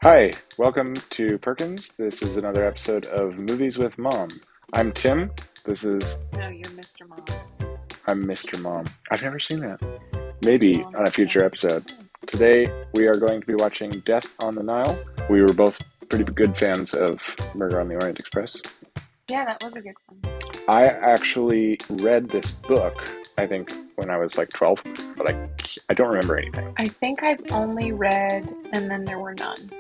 Hi, welcome to Perkins. This is another episode of Movies with Mom. I'm Tim. No, you're Mr. Mom. I'm Mr. Mom. I've never seen that. Maybe on a future episode. Today we are going to be watching Death on the Nile. We were both pretty good fans of Murder on the Orient Express. Yeah, that was a good one. I actually read this book, I think, when I was like 12, but I don't remember anything. I think I've only read And Then There Were None.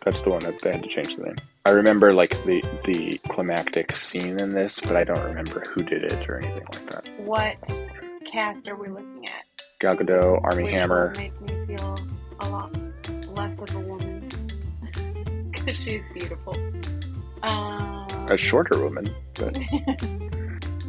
That's the one that they had to change the name. I remember like the climactic scene in this, but I don't remember who did it or anything like that. What cast are we looking at? Gal Gadot, Armie Hammer. Which will make me feel a lot less of a woman. Because she's beautiful. A shorter woman, but...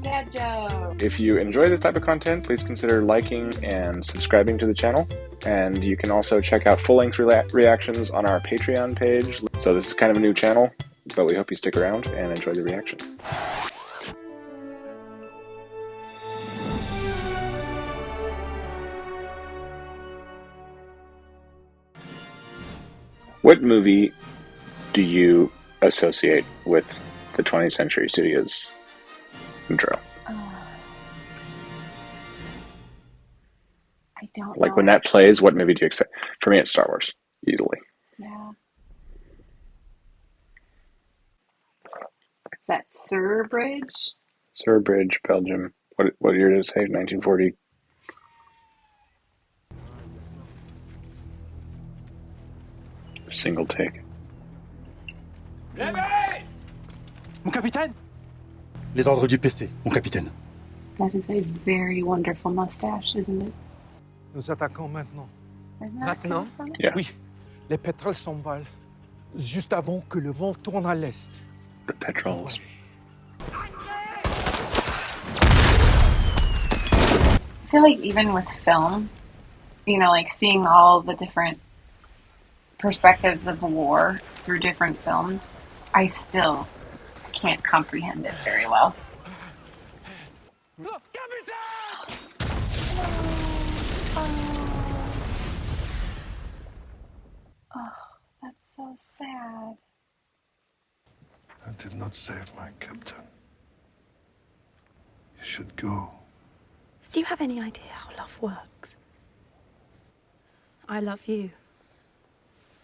Dad joke. If you enjoy this type of content, please consider liking and subscribing to the channel. And you can also check out full-length reactions on our Patreon page. So this is kind of a new channel, but we hope you stick around and enjoy the reaction. What movie do you associate with the 20th Century Studios intro? I don't Like know. when that plays, what movie do you expect? For me, it's Star Wars, easily. Yeah. Is that Surbridge? Surbridge, Belgium. What year did it say? 1940. Single take. Mon capitaine! Les ordres du PC, mon capitaine. That is a very wonderful mustache, isn't it? Nous attaquons maintenant. Isn't that Maintenant? kind of Yeah, Oui, les pétrels s'envolent juste avant que le vent tourne à l'est. the petrols. I feel like even with film, like seeing all the different perspectives of war through different films, I still can't comprehend it very well. Oh, that's so sad. I did not save my captain. You should go. Do you have any idea how love works? I love you.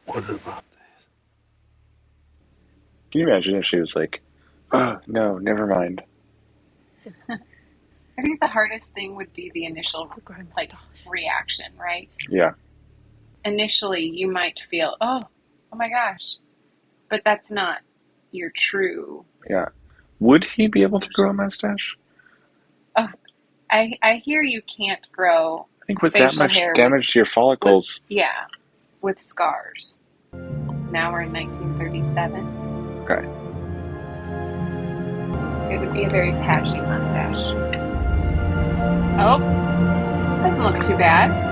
What about this? Can you imagine if she was like, oh, no, never mind. I think the hardest thing would be the initial reaction, right? Yeah, Initially, you might feel, oh my gosh, but that's not your true. yeah. Would he be able to grow a mustache? Oh, I hear you can't grow. I think with that Facial much hair damage to your follicles. with scars. Now we're in 1937. Okay. It would be a very patchy mustache. Oh, doesn't look too bad.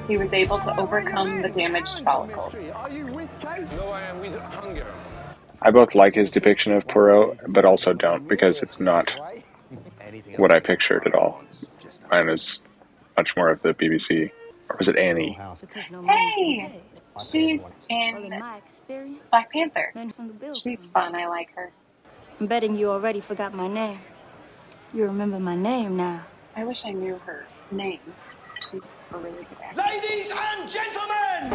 He was able to overcome the damaged follicles. Are you with Case? No, I am with hunger. I both like his depiction of Poirot, but also don't, because it's not what I pictured at all. Mine is much more of the BBC, or was it Annie? Hey, she's in Black Panther. She's fun. I like her. I'm betting you already forgot my name. You remember my name now. I wish I knew her name. She's a really good actor. Ladies and gentlemen!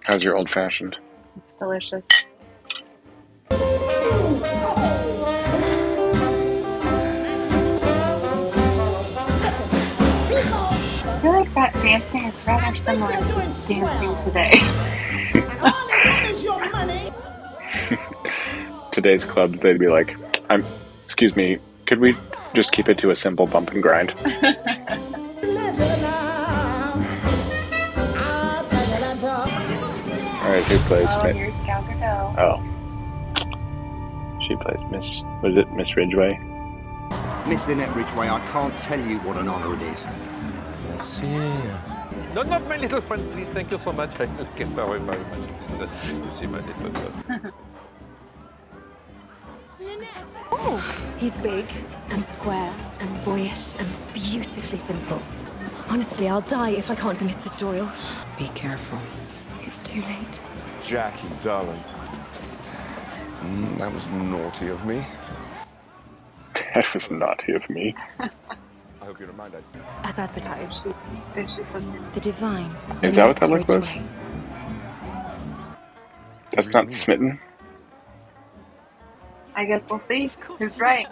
How's your old-fashioned? It's delicious. I feel like that dancing is rather similar to dancing today. Today's club, they'd be like, excuse me, could we just keep it to a simple bump and grind? Alright, who plays Here's Gal Gadot. Oh. She plays Miss Ridgway? Miss Lynette Ridgway, I can't tell you what an honour it is. Merci. No, not my little friend, please. Thank you so much. I look very, very much to see my little friend. Oh, he's big and square and boyish and beautifully simple. Honestly, I'll die if I can't be Mrs. Doyle. Be careful. It's too late. Jackie, darling. That was naughty of me. That was naughty of me. I hope you don't mind. As advertised. She's suspicious of him. The divine. Is that what that look was? That's not smitten? I guess we'll see who's right.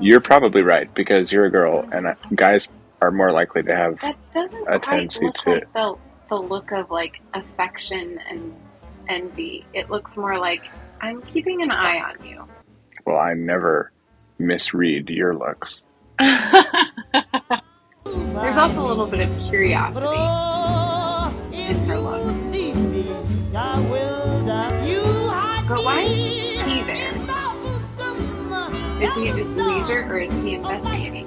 You're probably right, because you're a girl, and guys are more likely to have That doesn't a quite tendency look to... like the look of like affection and envy. It looks more like I'm keeping an eye on you. Well, I never misread your looks. There's also a little bit of curiosity in her look. But why is he there? Is he just leisure or is he investigating?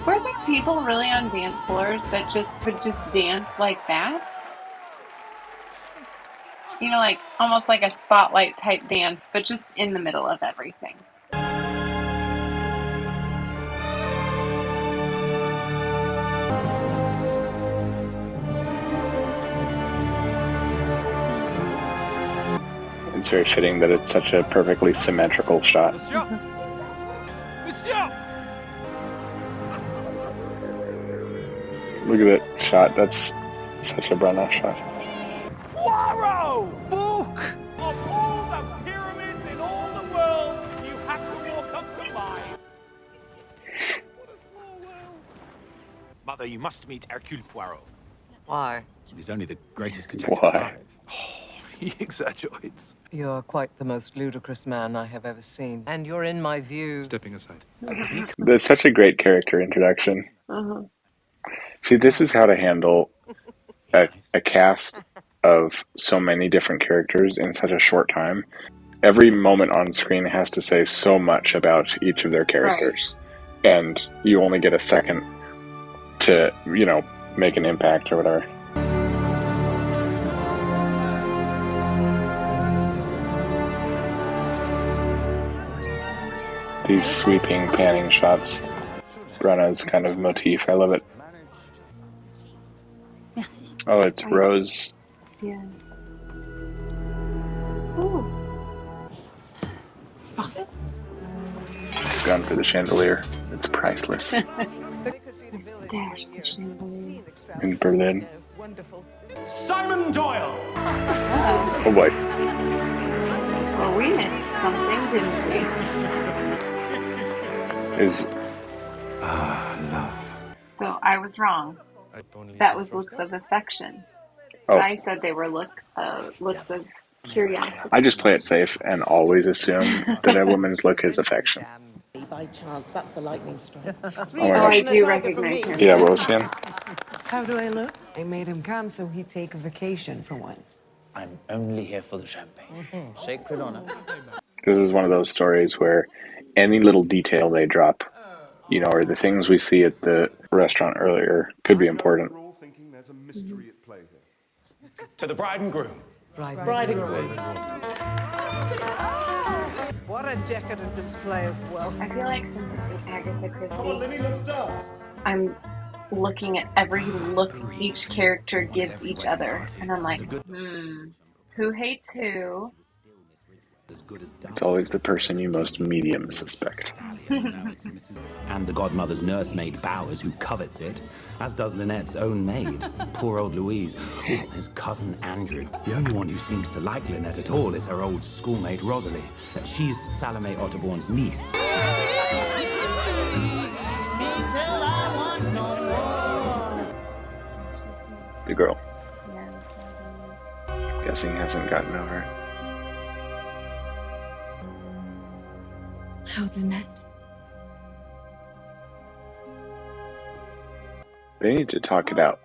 Were there people really on dance floors that would just dance like that? You know, like almost like a spotlight type dance, but just in the middle of everything. It's very fitting that it's such a perfectly symmetrical shot. Monsieur! Monsieur! Look at that shot. That's such a Branagh shot. Poirot! Book! Of all the pyramids in all the world, you have to walk up to mine. What a small world. Mother, you must meet Hercule Poirot. Why? He's only the greatest detective Why? alive. He exaggerates. You're quite the most ludicrous man I have ever seen. And you're in my view. Stepping aside. That's such a great character introduction. Uh-huh. See, this is how to handle a cast of so many different characters in such a short time. Every moment on screen has to say so much about each of their characters. Right. And you only get a second to, you know, make an impact or whatever. These sweeping, panning shots. Branagh's kind of motif. I love it. Merci. Oh, it's Rose. Yeah. Ooh. C'est parfait. Gone for the chandelier. It's priceless. Dash the chandelier. In Berlin. Simon Doyle! Oh boy. Well, we missed something, didn't we? Is love. So I was wrong. That was looks of affection. oh, I said they were looks of curiosity. I just play it safe and always assume that a woman's look is affection. By chance, that's the lightning strike. Oh my Oh, I gosh. do recognize him. Yeah, what was him? How do I look? I made him come so he'd take a vacation for once. I'm only here for the champagne. Sacred honor. This is one of those stories where any little detail they drop, you know, or the things we see at the restaurant earlier could be important. We're all thinking there's a mystery at play here. To the bride and groom. Bride and groom. What a decadent display of wealth. I feel like since it's an Agatha Christie, Come on, Linny, let's dance. I'm looking at every look each character gives each other, and I'm like, who hates who? It's always the person you most medium suspect. And the godmother's nursemaid Bowers, who covets it, as does Lynette's own maid, poor old Louise. Oh, his cousin Andrew. The only one who seems to like Lynette at all is her old schoolmate Rosalie. She's Salome Otterbourne's niece. The girl. Yeah. Guessing hasn't gotten over it. How's Lynette? They need to talk it out.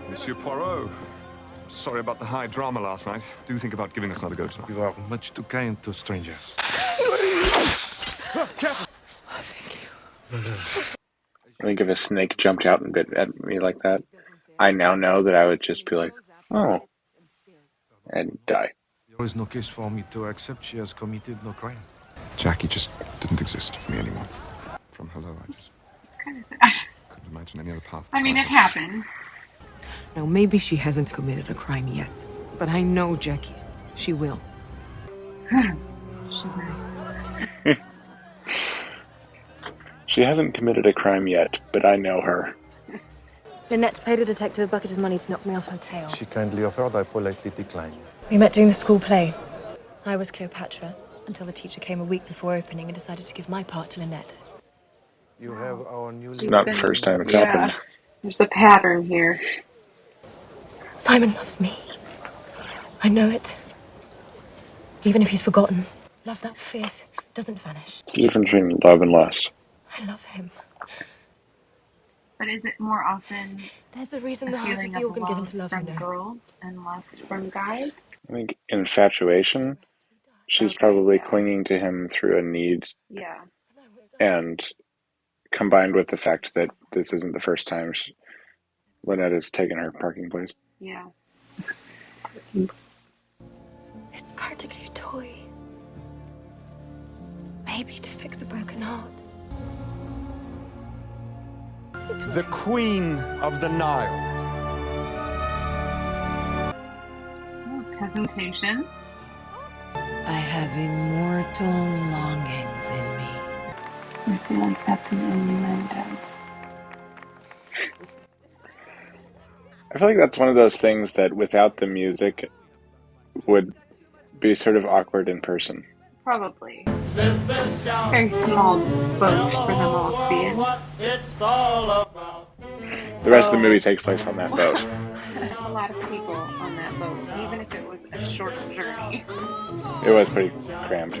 Monsieur Poirot, sorry about the high drama last night. Do think about giving us another go tonight. You are much too kind to strangers. Careful! I think if a snake jumped out and bit at me like that, I now know that I would just be like, oh, and die. There is no case for me to accept she has committed no crime. Jackie just didn't exist for me anymore. From hello, I just Kind of sad. couldn't imagine any other path. I mean, it happens. Now, maybe she hasn't committed a crime yet, but I know Jackie. She will. She hasn't committed a crime yet, but I know her. Lynette paid a detective a bucket of money to knock me off her tail. She kindly offered, I politely declined. We met doing the school play. I was Cleopatra, until the teacher came a week before opening and decided to give my part to Lynette. You have our new... It's not the first time it's happened. There's a pattern here. Simon loves me. I know it. Even if he's forgotten. Love that fierce doesn't vanish. It's the difference between love and lust. I love him. But is it more often There's a reason the heart is the organ given to love, from you know. girls and lust from guys? I think infatuation, she's probably clinging to him through a need. Yeah. And combined with the fact that this isn't the first time Lynette has taken her parking place. Yeah. It's practically a toy. Maybe to fix a broken heart. The Queen of the Nile. Presentation. I have immortal longings in me. I feel like that's an innuendo. I feel like that's one of those things that without the music would be sort of awkward in person. Probably. Very small boat for them all to be in. The rest of the movie takes place on that boat. There's a lot of people on that boat, even if it was a short journey. It was pretty crammed.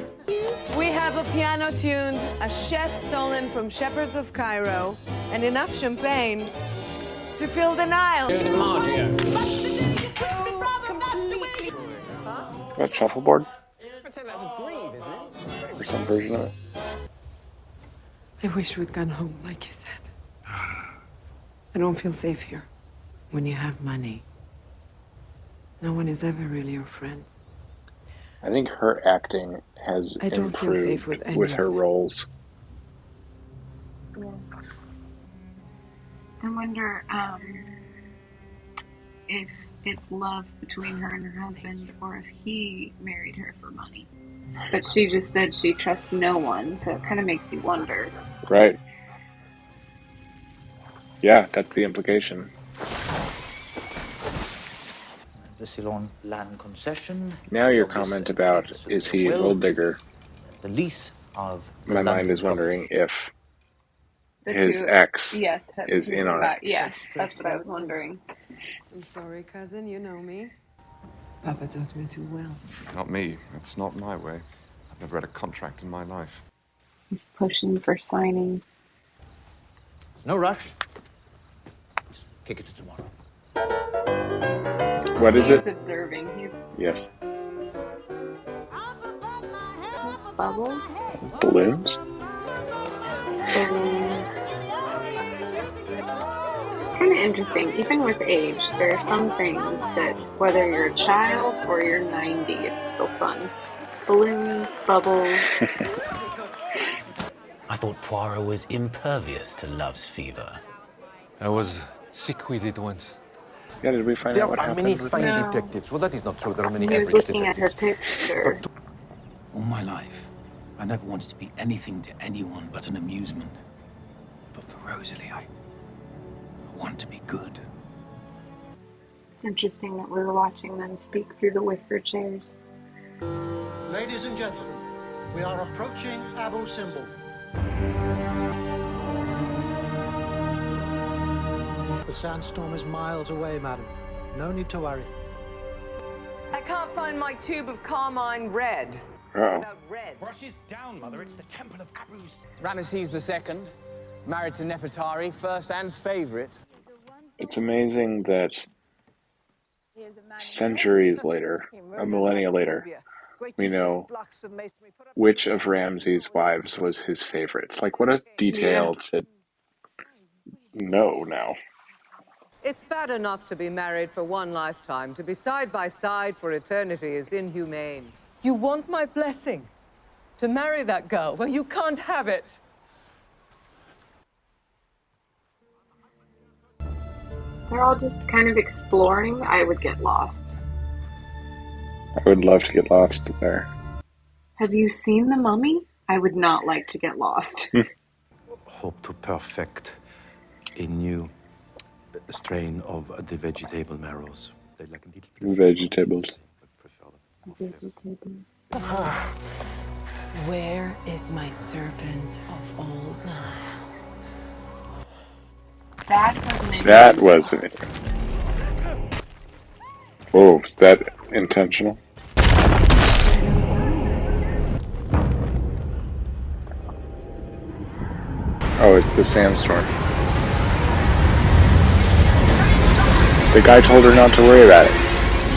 We have a piano tuned, a chef stolen from shepherds of Cairo, and enough champagne to fill the Nile. That shuffleboard? Or some version of it. I wish we'd gone home, like you said. I don't feel safe here. When you have money, no one is ever really your friend. I think her acting has I don't feel safe improved with with her roles. Yeah. I wonder if it's love between her and her husband, or if he married her for money. But she just said she trusts no one, so it kind of makes you wonder. Right. Yeah, that's the implication. The Ceylon land concession. Now your comment about is he a gold digger? The lease of My mind is wondering if The his two- ex yes, is in on it. Yes, that's what I was wondering. I'm sorry, cousin, you know me. Papa taught me too well. Not me. That's not my way. I've never read a contract in my life. He's pushing for signing. There's no rush. Just kick it to tomorrow. What is He's it? observing. He's Yes. There's bubbles. Balloons? Kind of interesting. Even with age, there are some things that, whether you're a child or you're 90, it's still fun. Balloons, bubbles. I thought Poirot was impervious to love's fever. I was sick with it once. Yeah, did we find There out what are happened? many with fine that? detectives. Well, that is not true. There are many He was average looking at her detectives. picture. All my life, I never wanted to be anything to anyone but an amusement. But for Rosalie, I want to be good. It's interesting that we were watching them speak through the wicker chairs. Ladies and gentlemen, we are approaching Abu Simbel. The sandstorm is miles away, madam. No need to worry. I can't find my tube of carmine red. Uh-oh. Red. Brushes down, Mother. It's the Temple of Abu's. Ramesses II, married to Nefertari, first and favorite. It's amazing that centuries later, a millennia later, we know which of Ramsay's wives was his favorite. Like, what a detail to know now. It's bad enough to be married for one lifetime. To be side by side for eternity is inhumane. You want my blessing to marry that girl? Well, you can't have it. They're all just kind of exploring. I would get lost. I would love to get lost there. Have you seen The Mummy? I would not like to get lost. Hope to perfect a new strain of the vegetable marrows. They like a little bit Vegetables. Where is my serpent of old Nile? That wasn't it. Whoa, is that intentional? Oh, it's the sandstorm. The guy told her not to worry about it.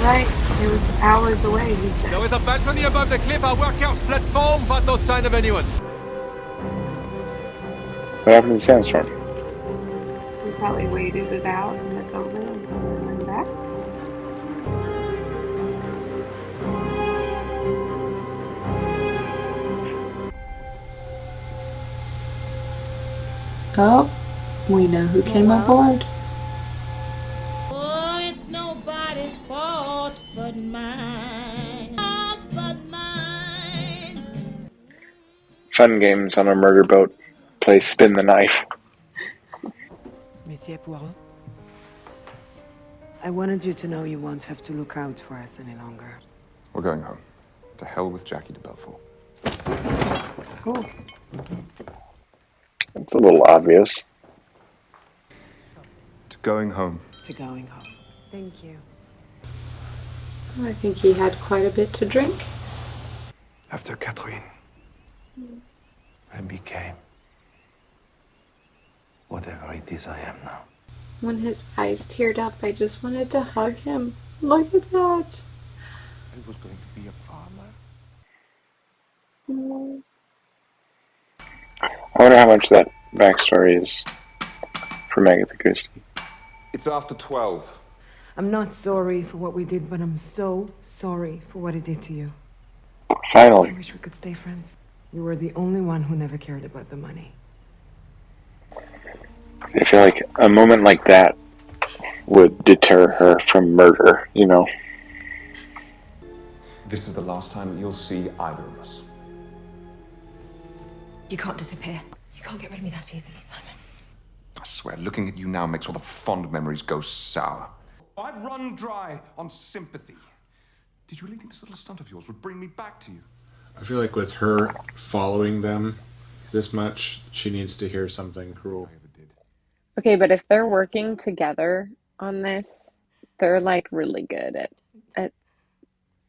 Right, it was hours away, he said. There is a balcony above the cliff, our workers' platform, but no sign of anyone. What happened to the sandstorm? We probably waited it out and it's over and then went back. Oh, we know who came aboard. Oh, it's nobody's fault but mine. But mine. Fun games on a murder boat. Play spin the knife. Monsieur Poirot, I wanted you to know you won't have to look out for us any longer. We're going home. To hell with Jackie de Belfort. Cool. It's a little obvious. To going home. To going home. Thank you. I think he had quite a bit to drink. After Catherine, I became whatever it is I am now. When his eyes teared up, I just wanted to hug him. Look at that. I was going to be a farmer. Mm. I wonder how much that backstory is from Agatha Christie. It's after 12. I'm not sorry for what we did, but I'm so sorry for what it did to you. Finally. I wish we could stay friends. You were the only one who never cared about the money. I feel like a moment like that would deter her from murder, you know? This is the last time that you'll see either of us. You can't disappear. You can't get rid of me that easily, Simon. I swear, looking at you now makes all the fond memories go sour. I've run dry on sympathy. Did you really think this little stunt of yours would bring me back to you? I feel like with her following them this much, she needs to hear something cruel. Okay, but if they're working together on this, they're like really good at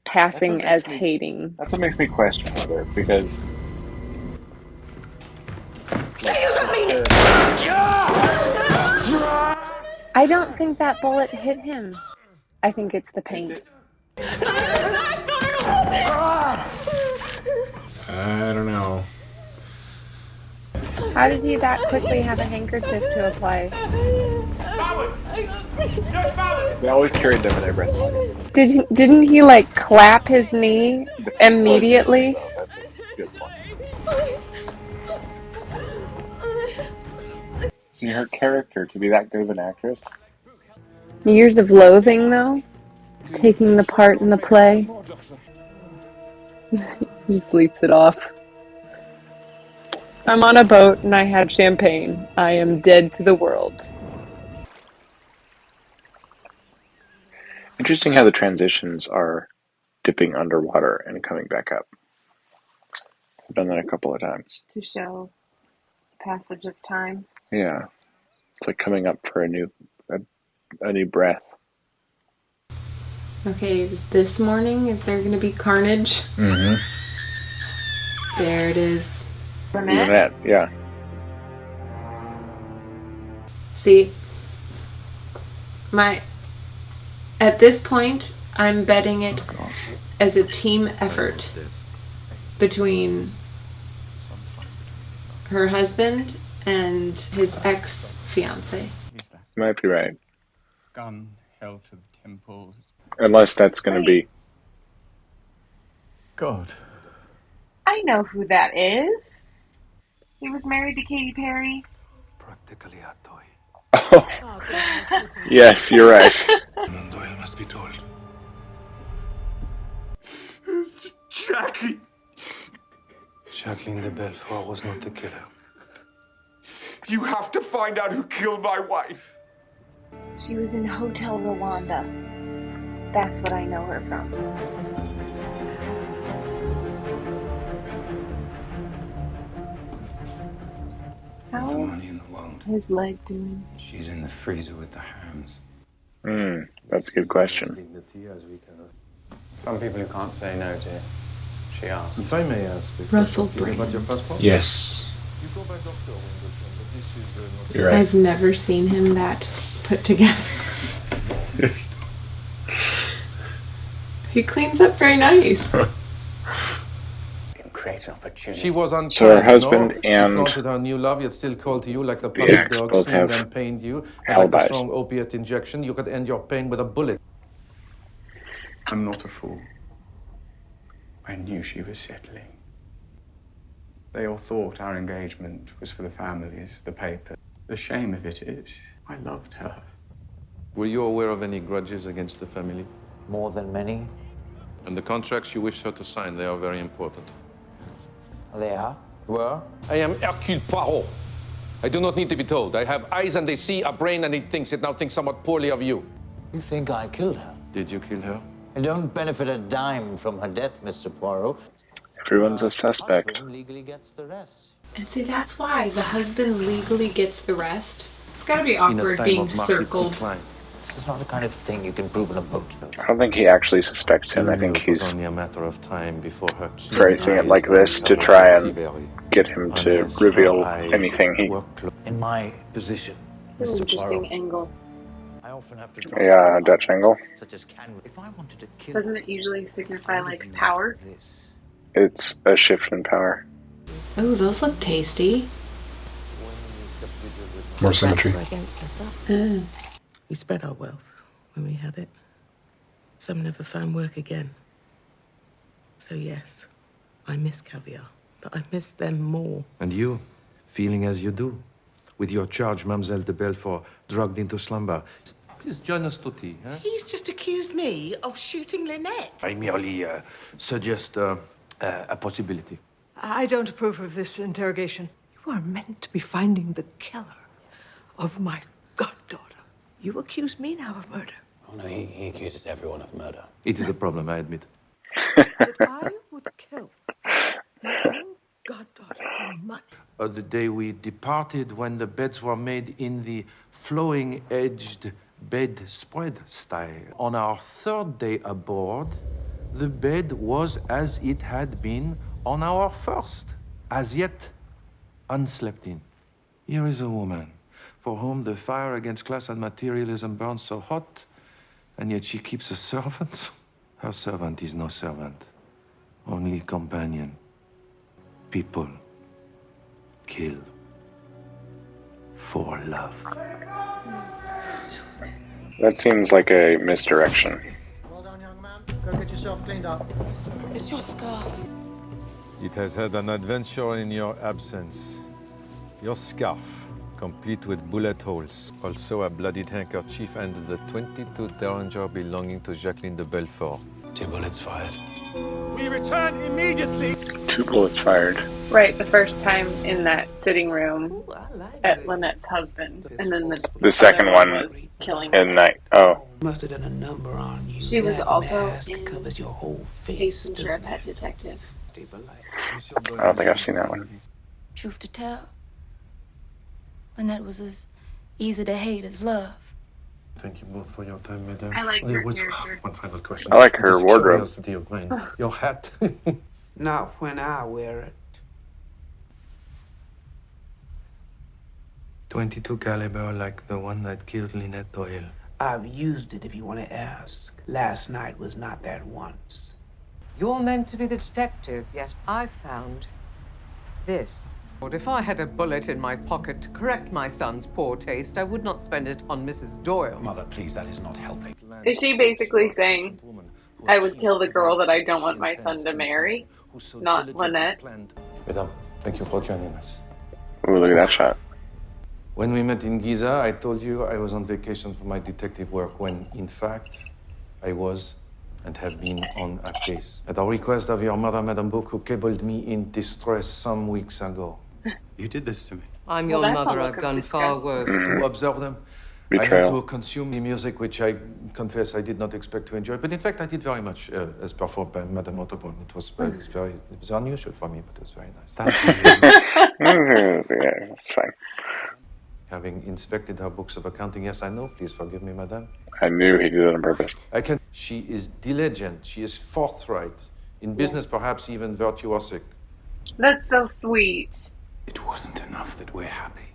passing as hating. That's what makes me question her, because I don't think that bullet hit him. I think it's the paint. I don't know. How did he that quickly have a handkerchief to apply? Bowers! Nurse Bowers! They always carried them in their breast pocket. Didn't he like clap his knee immediately? That's a good point. See, her character to be that good of an actress. Years of loathing, though, taking the part in the play. He sleeps it off. I'm on a boat and I had champagne. I am dead to the world. Interesting how the transitions are dipping underwater and coming back up. I've done that a couple of times. To show passage of time. Yeah. It's like coming up for a new breath. Okay, is this morning? Is there going to be carnage? Mm-hmm. There it is. Lynette, yeah. See, at this point, I'm betting it as a team effort between her husband and his ex-fiance. You might be right. Gun held to the temples. Unless that's going to be. God. I know who that is. He was married to Katy Perry. Practically a toy. Oh. Yes, you're right. Doyle must be told. Jackie! Jacqueline de Belfort was not the killer. You have to find out who killed my wife. She was in Hotel Rwanda. That's what I know her from. How's his leg doing? She's in the freezer with the hams. That's a good question. Some people who can't say no to she asked. If I may ask, Russell is it about your passport? Yes. You go by doctor when but this is not. You're right. I've never seen him that put together. He cleans up very nice. Create an opportunity. She was on So her husband She and flaunted her new love, yet still called to you like the the puppy ex dog both seemed have and pained you. And like the alibis. strong opiate injection, you could end your pain with a bullet. I'm not a fool. I knew she was settling. They all thought our engagement was for the families, the paper. The shame of it is, I loved her. Were you aware of any grudges against the family? More than many? And the contracts you wish her to sign, they are very important. They are? Were? I am Hercule Poirot. I do not need to be told. I have eyes and they see, a brain and it thinks. It now thinks somewhat poorly of you. You think I killed her? Did you kill her? I don't benefit a dime from her death, Mr. Poirot. Everyone's a suspect. Husband legally gets the rest. And see, that's why the husband legally gets the rest. It's gotta be awkward being circled. This is not the kind of thing you can prove in a boat. I don't think he actually suspects him. I think It was he's only a matter of time before her phrasing it like this to try and get him to reveal anything he. In my position, It's an Mr. interesting Poirot, angle. I often have to draw Yeah, Dutch angle. such as can. If I wanted to kill Doesn't it usually signify like power? It's a shift in power. Oh, those look tasty. More symmetry. Against us, We spread our wealth when we had it. Some never found work again. So yes, I miss caviar, but I miss them more. And you, feeling as you do, with your charge, Mademoiselle de Belfort, drugged into slumber. Please join us to tea, huh? He's just accused me of shooting Lynette. I merely suggest a possibility. I don't approve of this interrogation. You are meant to be finding the killer of my goddaughter. You accuse me now of murder. Oh no, he accuses everyone of murder. It is a problem, I admit. That I would kill my own goddaughter for money. The day we departed, when the beds were made in the flowing-edged bedspread style. On our third day aboard, the bed was as it had been on our first, as yet unslept in. Here is a woman for whom the fire against class and materialism burns so hot, and yet she keeps a servant. Her servant is no servant, only companion. People kill for love. That seems like a misdirection. Well done, young man. Go get yourself cleaned up. It's your scarf. It has had an adventure in your absence. Your scarf, complete with bullet holes, also a bloodied handkerchief and the .22 Derringer belonging to Jacqueline de Belfort. 2 bullets fired. We return immediately. 2 bullets fired. Right, the first time in that sitting room at Lynette's husband, and then The second one was killing in night. Oh. Must have done a number on you. She was That also mask in covers your whole face. Case and doesn't Pet it? Detective. I don't think I've seen that one. Truth to tell, Lynette was as easy to hate as love. Thank you both for your time, madame. I like There her was character. one final question. I like her This wardrobe. curiosity of mine. Your hat. Not when I wear it. .22 caliber like the one that killed Lynette Doyle. I've used it if you want to ask. Last night was not that once. You're meant to be the detective, yet I found this. But if I had a bullet in my pocket to correct my son's poor taste, I would not spend it on Mrs. Doyle. Mother, please, that is not helping. Is she basically saying, I would kill the girl that I don't want my son to marry? Not Lynette. Madame, thank you for joining us. Ooh, look at that shot. When we met in Giza, I told you I was on vacation for my detective work, when, in fact, I was and have been on a case. At the request of your mother, Madame Book, who cabled me in distress some weeks ago. You did this to me. I'm your mother. I've done far worse. To observe them, I had to consume the music, which I confess I did not expect to enjoy. But in fact, I did very much, as performed by Madame Otterborn. It was unusual for me, but it was very nice. That's yeah, fine. Having inspected her books of accounting, yes, I know. Please forgive me, Madame. I knew he did it on purpose. She is diligent. She is forthright. In business, perhaps even virtuosic. That's so sweet. It wasn't enough that we're happy.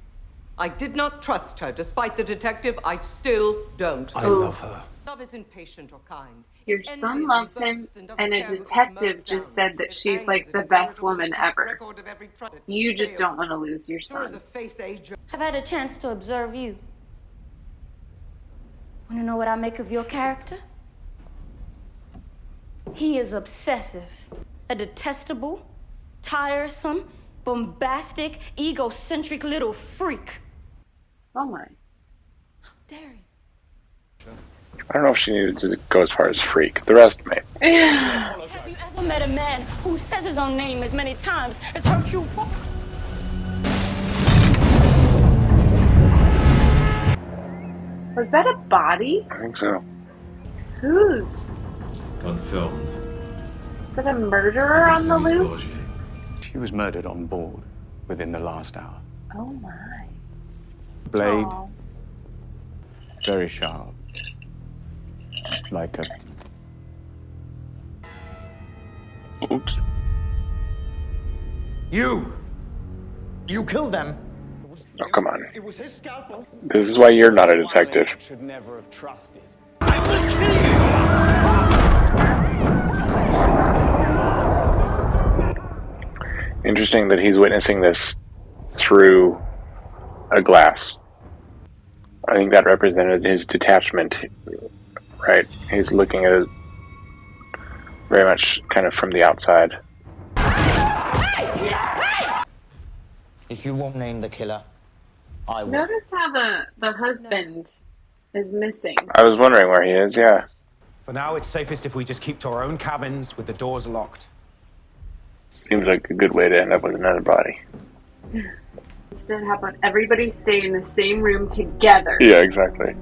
I did not trust her. Despite the detective, I still don't. I love her. Love isn't patient or kind. Your son loves him, and a detective just said that she's like the best woman ever. You just don't want to lose your son. I've had a chance to observe you. Want to know what I make of your character? He is obsessive, a detestable, tiresome, bombastic, egocentric little freak. Oh my. How dare you? I don't know if she needed to go as far as freak. The rest may. Have you ever met a man who says his own name as many times as Hercule Poirot? Was that a body? I think so. Whose? Confirmed. Is it a murderer on the loose? She was murdered on board within the last hour. Oh my. Blade, Aww. very sharp. Like a... Oops. You killed them. Oh, come on. It was his scalpel. This is why you're not a detective. Should never have trusted. Interesting that he's witnessing this through a glass. I think that represented his detachment, right? He's looking at it very much kind of from the outside. If you won't name the killer, I will. Notice how the husband is missing. I was wondering where he is, yeah. For now, it's safest if we just keep to our own cabins with the doors locked. Seems like a good way to end up with another body. Instead, how about everybody stay in the same room together? Yeah, exactly.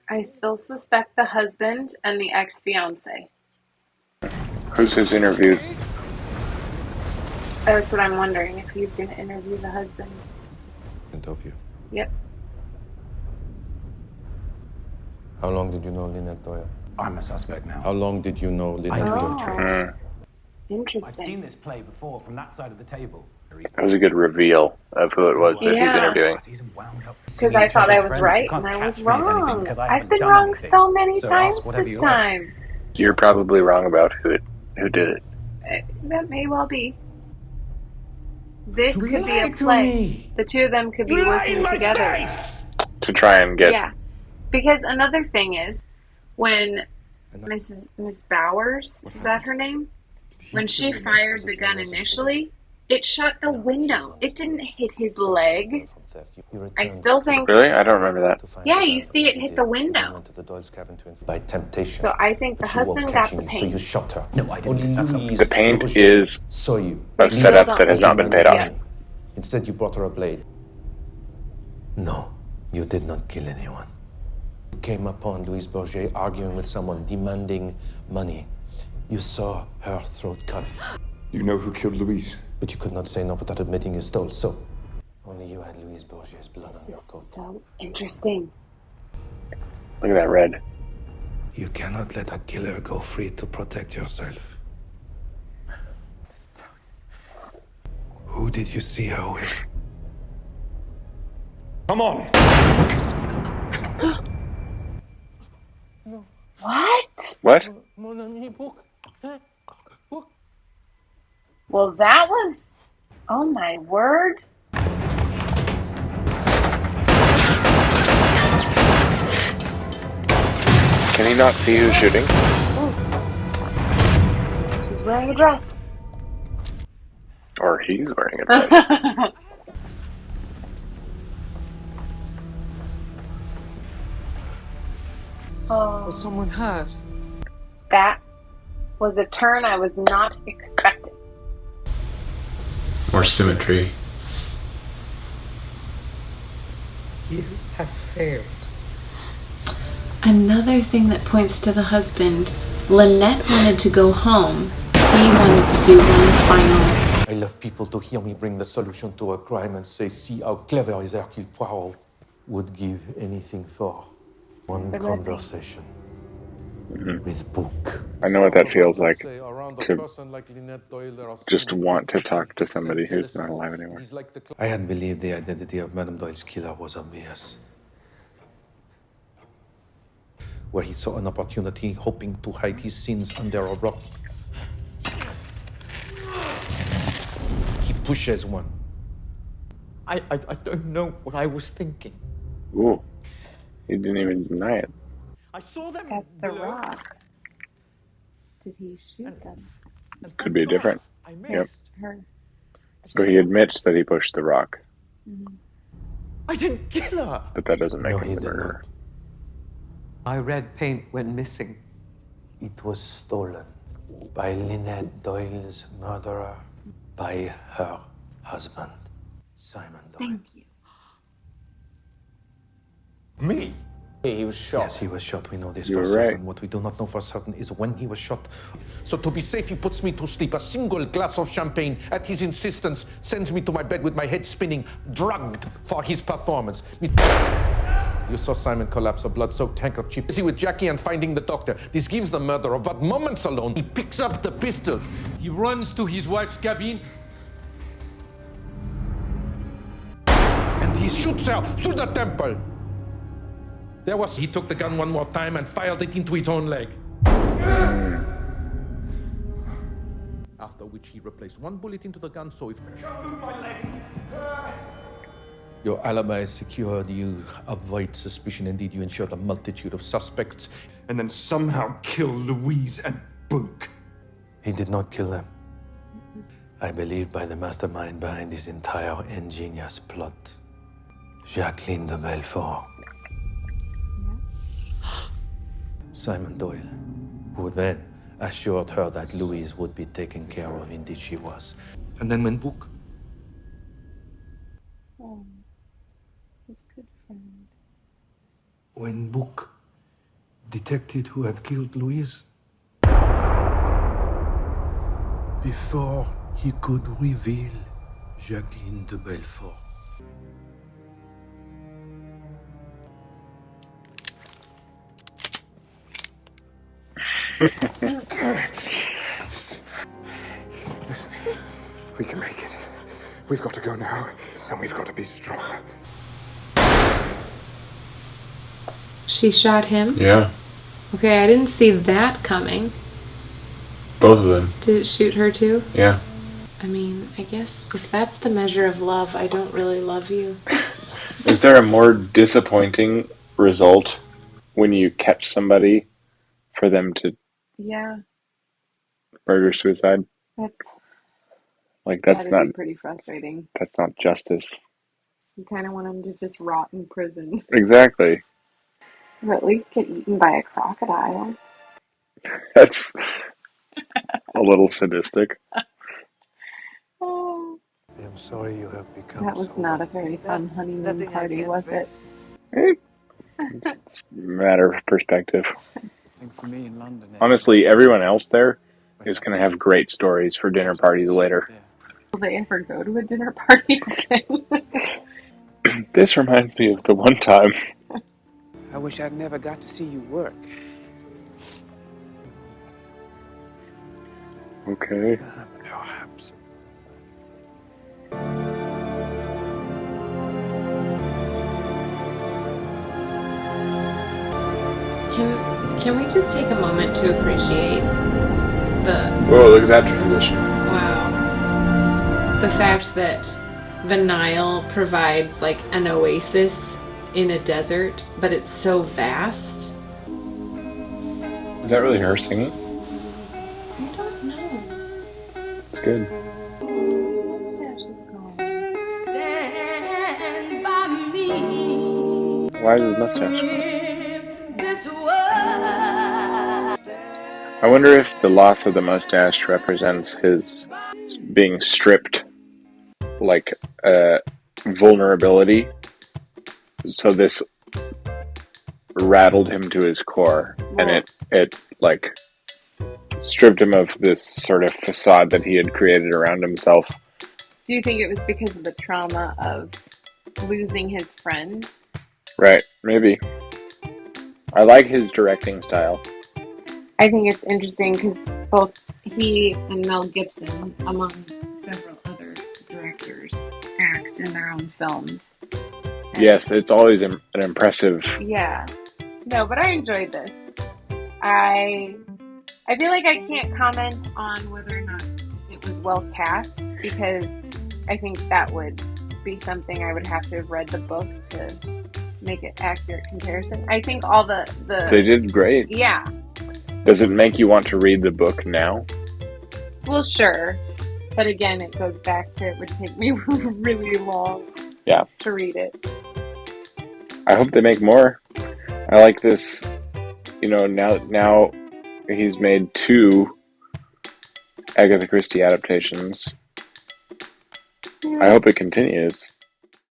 I still suspect the husband and the ex-fiance. Who's his interview? That's what I'm wondering, if he's going to interview the husband. Interview. Yep. How long did you know Lynette Doyle? I'm a suspect now. How long did you know Lynette Doyle? Interesting. I've seen this play before from that side of the table. That was a good reveal of who it was that he's interviewing. Because I thought I was right, and I was wrong. I've been wrong so many times this time. You're probably wrong about who did it. That may well be. This could be a play. The two of them could be working together. To try and get... Yeah. Because another thing is, when Miss Bowers, is that her name? When she fired the gun initially, it shot the window. It didn't hit his leg. I still think... Really? I don't remember that. Yeah, you see it hit the window. By temptation. So I think the husband got the paint. So you shot her. No, I didn't. The paint is a setup that has not been paid off. Instead, you brought her a blade. No, you did not kill anyone. You came upon Louise Bourget arguing with someone, demanding money. You saw her throat cut. You know who killed Louise? But you could not say no without admitting you stole, so only you had Louise Bourget's blood on your coat. So interesting. Look at that red. You cannot let a killer go free to protect yourself. Who did you see her with? Come on! What? What? Well, that was... Oh, my word. Can he not see who's shooting? She's wearing a dress. Or he's wearing a dress. Oh. Was someone hurt? That was a turn I was not expecting. More symmetry. You have failed. Another thing that points to the husband. Lynette wanted to go home. He wanted to do one final. I love people to hear me bring the solution to a crime and say, see how clever is Hercule Poirot. Would give anything for one conversation with book. I know what that feels like, to just want to talk to somebody who's not alive anymore. I had believed the identity of Madame Doyle's killer was obvious. Where he saw an opportunity, hoping to hide his sins under a rock. He pushes one. I don't know what I was thinking. Ooh, he didn't even deny it. I saw them. That's the rock. Did he shoot them? Could be different. Yep. Her. So he admits that he pushed the rock. I didn't kill her. But that doesn't make him the murderer. My red paint went missing. It was stolen by Lynette Doyle's murderer, by her husband, Simon Doyle. Thank you. Me? He was shot. Yes, he was shot. We know this You for were certain. right. What we do not know for certain is when he was shot. So to be safe, he puts me to sleep. A single glass of champagne, at his insistence, sends me to my bed with my head spinning, drugged for his performance. You saw Simon collapse, a blood-soaked handkerchief. Busy with Jackie and finding the doctor. This gives the murderer but moments alone. He picks up the pistol. He runs to his wife's cabin. And he shoots her through the temple. He took the gun one more time and fired it into his own leg. After which he replaced one bullet into the gun, so if... Can't move my leg. Your alibi is secured, you avoid suspicion. Indeed, you ensure a multitude of suspects. And then somehow kill Louise and Book. He did not kill them. I believe by the mastermind behind this entire ingenious plot, Jacqueline de Belfort. Simon Doyle, who then assured her that Louise would be taken care of. Indeed, she was. And then when Book... Oh, his good friend. When Book detected who had killed Louise, before he could reveal Jacqueline de Belfort. Listen, we can make it. We've got to go now, and we've got to be strong. She shot him? Yeah. Okay, I didn't see that coming. Both of them. Did it shoot her too? Yeah. I mean, I guess if that's the measure of love, I don't really love you. Is there a more disappointing result when you catch somebody for them to Yeah, murder-suicide? that'd be pretty frustrating. That's not justice. You kind of want him to just rot in prison. Exactly. Or at least get eaten by a crocodile. That's a little sadistic. Oh, I'm sorry you have become that was so not a wealthy. very fun honeymoon party, was it? It's a matter of perspective. I think for me in London... Honestly, everyone else there is going to have great stories for dinner parties later. Will they ever go to a dinner party again? This reminds me of the one time. I wish I'd never got to see you work. Okay. Perhaps. Can we just take a moment to appreciate the... Whoa, look at that transition. Wow. the fact that the Nile provides like an oasis in a desert, but it's so vast. Is that really her singing? I don't know. It's good. Stand by me. Why is his mustache gone? This world. I wonder if the loss of the mustache represents his being stripped, like vulnerability. So this rattled him to his core, and it like stripped him of this sort of facade that he had created around himself. Do you think it was because of the trauma of losing his friend? Right, maybe. I like his directing style. I think it's interesting because both he and Mel Gibson, among several other directors, act in their own films. Yes, it's always an impressive. Yeah. No, but I enjoyed this. I feel like I can't comment on whether or not it was well cast because I think that would be something I would have to have read the book to make an accurate comparison. I think all the They did great. Yeah. Does it make you want to read the book now? Well, sure. But again, it goes back to it would take me really long to read it. I hope they make more. I like this. You know, now he's made 2 Agatha Christie adaptations. I hope it continues.